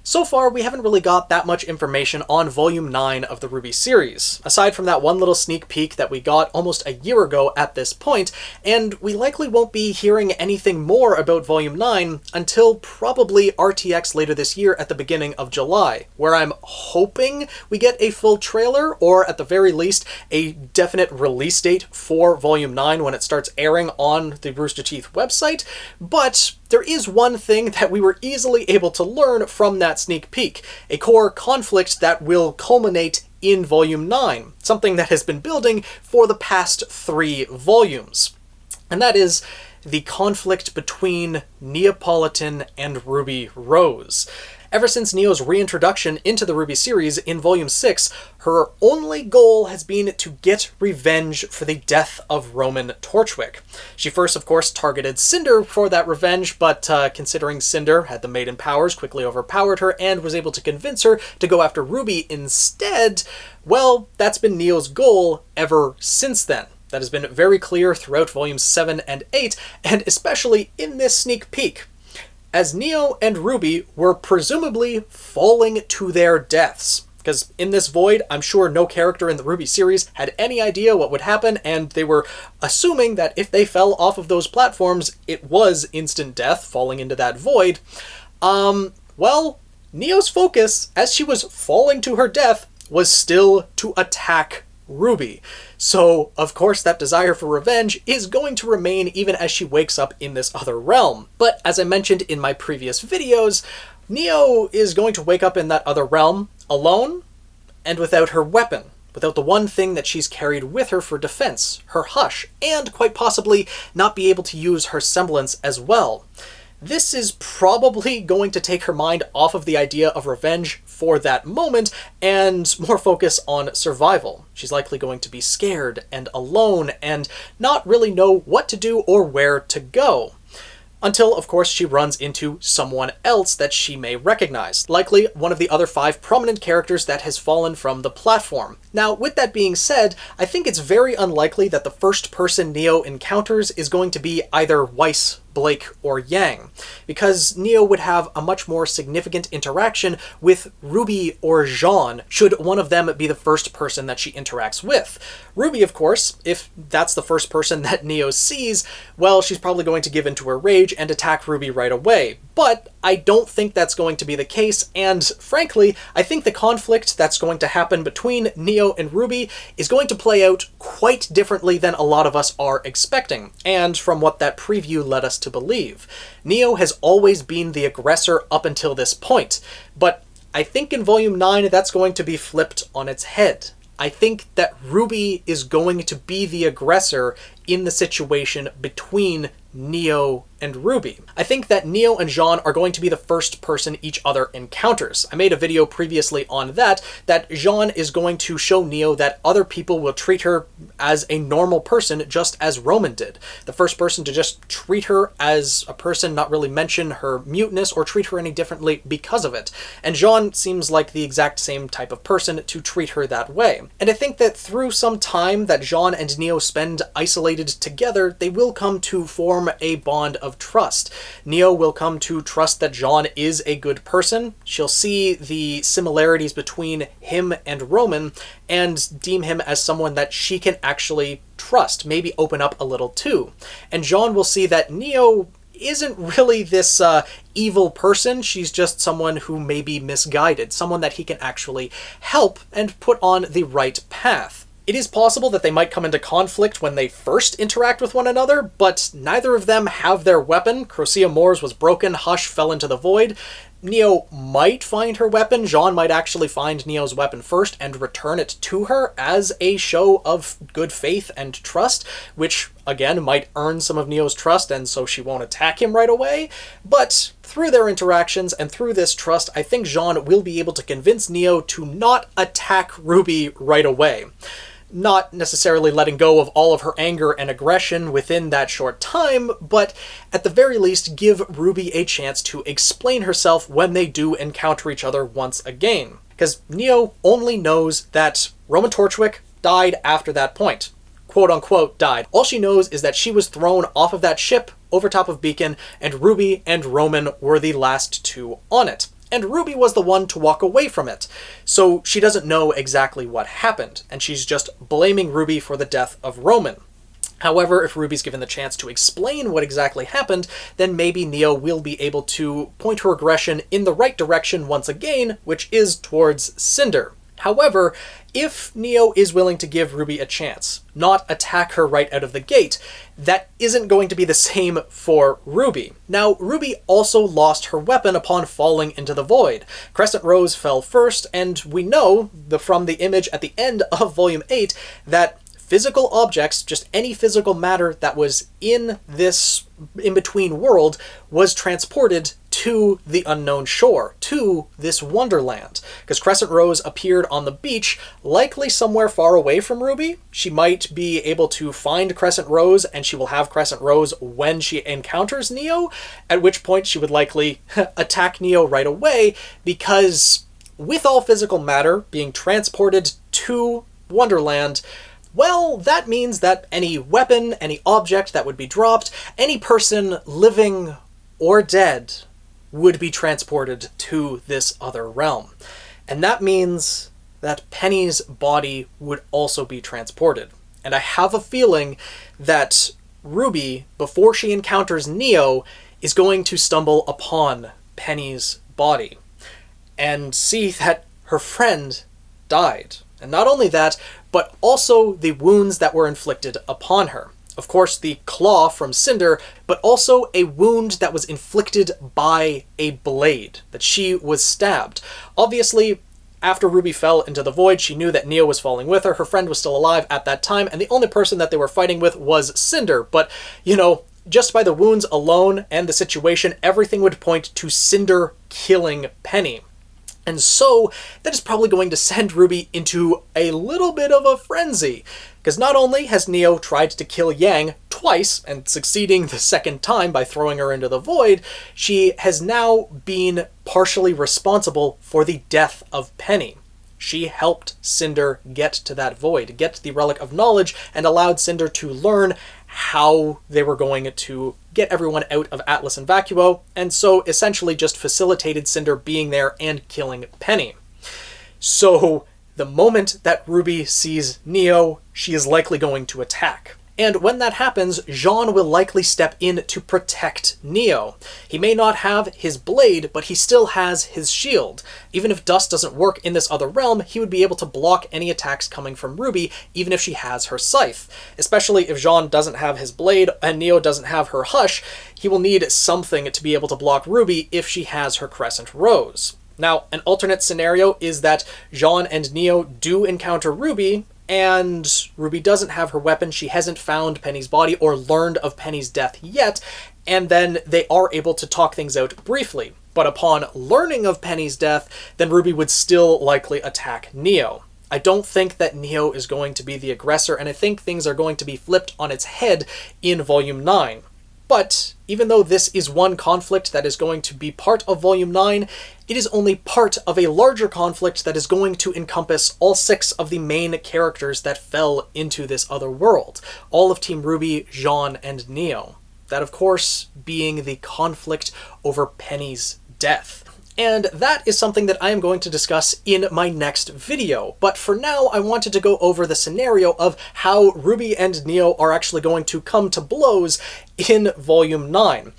So far, we haven't really got that much information on Volume 9 of the RWBY series, aside from that one little sneak peek that we got almost a year ago at this point, and we likely won't be hearing anything more about Volume 9 until probably RTX later this year at the beginning of July, where I'm hoping we get a full trailer, or at the very least, a definite release date for Volume 9 when it starts airing on the Rooster Teeth website, but there is one thing that we were easily able to learn from that sneak peek, a core conflict that will culminate in Volume 9, something that has been building for the past 3 volumes. And that is the conflict between Neopolitan and Ruby Rose. Ever since Neo's reintroduction into the RWBY series in Volume 6, her only goal has been to get revenge for the death of Roman Torchwick. She first, of course, targeted Cinder for that revenge, but considering Cinder had the maiden powers, quickly overpowered her and was able to convince her to go after Ruby instead, well, that's been Neo's goal ever since then. That has been very clear throughout Volumes 7 and 8, and especially in this sneak peek, as Neo and Ruby were presumably falling to their deaths. Because in this void, I'm sure no character in the RWBY series had any idea what would happen, and they were assuming that if they fell off of those platforms, it was instant death, falling into that void. Well, Neo's focus, as she was falling to her death, was still to attack Ruby. So, of course, that desire for revenge is going to remain even as she wakes up in this other realm. But as I mentioned in my previous videos, Neo is going to wake up in that other realm alone and without her weapon, without the one thing that she's carried with her for defense, her hush, and quite possibly not be able to use her semblance as well. This is probably going to take her mind off of the idea of revenge for that moment and more focus on survival. She's likely going to be scared and alone and not really know what to do or where to go. Until, of course, she runs into someone else that she may recognize, likely one of the other 5 prominent characters that has fallen from the platform. Now, with that being said, I think it's very unlikely that the first person Neo encounters is going to be either Weiss, Blake, or Yang, because Neo would have a much more significant interaction with Ruby or Jean, should one of them be the first person that she interacts with. Ruby, of course, if that's the first person that Neo sees, well, she's probably going to give into her rage and attack Ruby right away. But I don't think that's going to be the case, and frankly, I think the conflict that's going to happen between Neo and Ruby is going to play out quite differently than a lot of us are expecting, and from what that preview led us to believe. Neo has always been the aggressor up until this point, but I think in Volume 9 that's going to be flipped on its head. I think that Ruby is going to be the aggressor in the situation between Neo and Ruby. I think that Neo and Jean are going to be the first person each other encounters. I made a video previously on that Jean is going to show Neo that other people will treat her as a normal person just as Roman did. The first person to just treat her as a person, not really mention her muteness or treat her any differently because of it. And Jean seems like the exact same type of person to treat her that way. And I think that through some time that Jean and Neo spend isolated together, they will come to form a bond of trust. Neo will come to trust that Jean is a good person. She'll see the similarities between him and Roman and deem him as someone that she can actually trust, maybe open up a little too. And Jean will see that Neo isn't really this evil person. She's just someone who may be misguided, someone that he can actually help and put on the right path. It is possible that they might come into conflict when they first interact with one another, but neither of them have their weapon. Crocea Moore's was broken, Hush fell into the void. Neo might find her weapon. Jean might actually find Neo's weapon first and return it to her as a show of good faith and trust, which, again, might earn some of Neo's trust, and so she won't attack him right away. But through their interactions and through this trust, I think Jean will be able to convince Neo to not attack Ruby right away. Not necessarily letting go of all of her anger and aggression within that short time, but at the very least give Ruby a chance to explain herself when they do encounter each other once again. Because Neo only knows that Roman Torchwick died after that point. Quote-unquote died. All she knows is that she was thrown off of that ship over top of Beacon, and Ruby and Roman were the last 2 on it. and Ruby was the one to walk away from it. So she doesn't know exactly what happened, and she's just blaming Ruby for the death of Roman. However, if Ruby's given the chance to explain what exactly happened, then maybe Neo will be able to point her aggression in the right direction once again, which is towards Cinder. However, if Neo is willing to give Ruby a chance, not attack her right out of the gate, that isn't going to be the same for Ruby. Now, Ruby also lost her weapon upon falling into the void. Crescent Rose fell first, and we know from the image at the end of Volume 8 that physical objects, just any physical matter that was in this in-between world, was transported to the unknown shore, to this wonderland. Because Crescent Rose appeared on the beach, likely somewhere far away from Ruby. She might be able to find Crescent Rose, and she will have Crescent Rose when she encounters Neo, at which point she would likely attack Neo right away, because with all physical matter being transported to Wonderland, well, that means that any weapon, any object that would be dropped, any person living or dead would be transported to this other realm. And that means that Penny's body would also be transported. And I have a feeling that Ruby, before she encounters Neo, is going to stumble upon Penny's body and see that her friend died. And not only that, but also the wounds that were inflicted upon her. Of course, the claw from Cinder, but also a wound that was inflicted by a blade, that she was stabbed. Obviously, after Ruby fell into the void, she knew that Neo was falling with her. Her friend was still alive at that time, and the only person that they were fighting with was Cinder. But, you know, just by the wounds alone and the situation, everything would point to Cinder killing Penny. And so that is probably going to send Ruby into a little bit of a frenzy, because not only has Neo tried to kill Yang twice, and succeeding the second time by throwing her into the void, she has now been partially responsible for the death of Penny. She helped Cinder get to that void, get the Relic of Knowledge, and allowed Cinder to learn how they were going to get everyone out of Atlas and Vacuo, and so essentially just facilitated Cinder being there and killing Penny. So the moment that Ruby sees Neo, she is likely going to attack. And when that happens, Jean will likely step in to protect Neo. He may not have his blade, but he still has his shield. Even if Dust doesn't work in this other realm, he would be able to block any attacks coming from Ruby, even if she has her scythe. Especially if Jean doesn't have his blade and Neo doesn't have her hush, he will need something to be able to block Ruby if she has her Crescent Rose. Now, an alternate scenario is that Jean and Neo do encounter Ruby, and Ruby doesn't have her weapon, she hasn't found Penny's body or learned of Penny's death yet, and then they are able to talk things out briefly. But upon learning of Penny's death, then Ruby would still likely attack Neo. I don't think that Neo is going to be the aggressor, and I think things are going to be flipped on its head in Volume 9. But even though this is one conflict that is going to be part of Volume 9, it is only part of a larger conflict that is going to encompass all 6 of the main characters that fell into this other world. All of Team RWBY, Jean, and Neo. That, of course, being the conflict over Penny's death. And that is something that I am going to discuss in my next video. But for now, I wanted to go over the scenario of how Ruby and Neo are actually going to come to blows in Volume 9.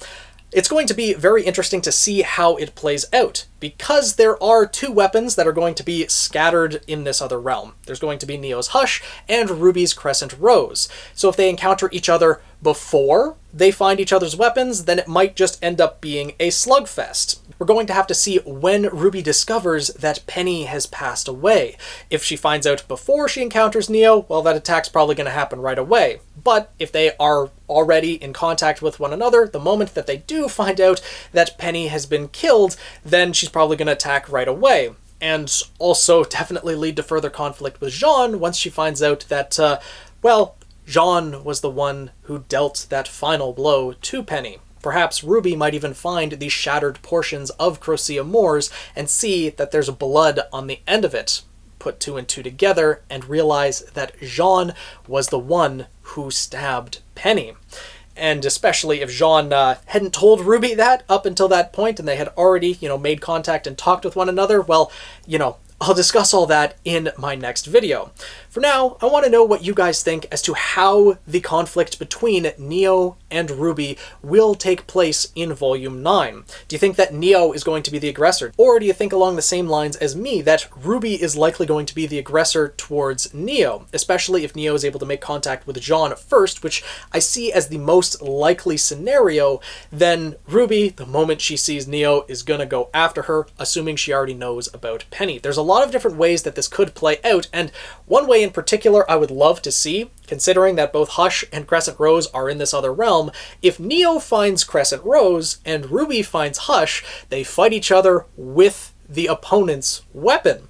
It's going to be very interesting to see how it plays out, because there are 2 weapons that are going to be scattered in this other realm. There's going to be Neo's Hush and Ruby's Crescent Rose. So if they encounter each other before they find each other's weapons, then it might just end up being a slugfest. We're going to have to see when Ruby discovers that Penny has passed away. If she finds out before she encounters Neo, well, that attack's probably going to happen right away. But if they are already in contact with one another, the moment that they do find out that Penny has been killed, then she's probably going to attack right away. And also definitely lead to further conflict with Jean once she finds out that, well, Jean was the one who dealt that final blow to Penny. Perhaps Ruby might even find the shattered portions of Crocea Moors and see that there's blood on the end of it. Put 2 and 2 together and realize that Jean was the one who stabbed Penny. And especially if Jean hadn't told Ruby that up until that point and they had already, made contact and talked with one another, well, I'll discuss all that in my next video. For now, I want to know what you guys think as to how the conflict between Neo and Ruby will take place in Volume 9. Do you think that Neo is going to be the aggressor? Or do you think along the same lines as me that Ruby is likely going to be the aggressor towards Neo, especially if Neo is able to make contact with Jean first, which I see as the most likely scenario? Then Ruby, the moment she sees Neo, is gonna go after her, assuming she already knows about Penny. There's a lot of different ways that this could play out, and one way in particular I would love to see, considering that both Hush and Crescent Rose are in this other realm, if Neo finds Crescent Rose and Ruby finds Hush, they fight each other with the opponent's weapon.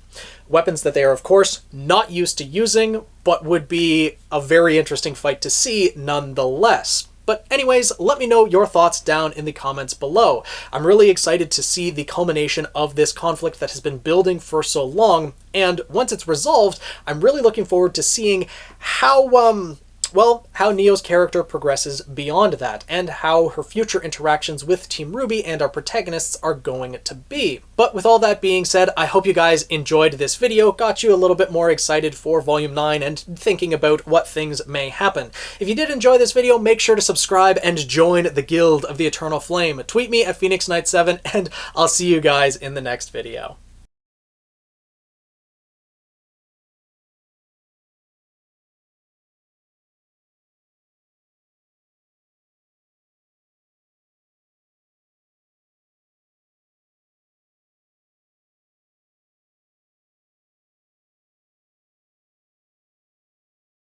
Weapons that they are, of course, not used to using, but would be a very interesting fight to see nonetheless. But anyways, let me know your thoughts down in the comments below. I'm really excited to see the culmination of this conflict that has been building for so long, and once it's resolved, I'm really looking forward to seeing how Neo's character progresses beyond that, and how her future interactions with Team RWBY and our protagonists are going to be. But with all that being said, I hope you guys enjoyed this video, got you a little bit more excited for Volume 9 and thinking about what things may happen. If you did enjoy this video, make sure to subscribe and join the Guild of the Eternal Flame. Tweet me at Phoenix Knight 7, and I'll see you guys in the next video.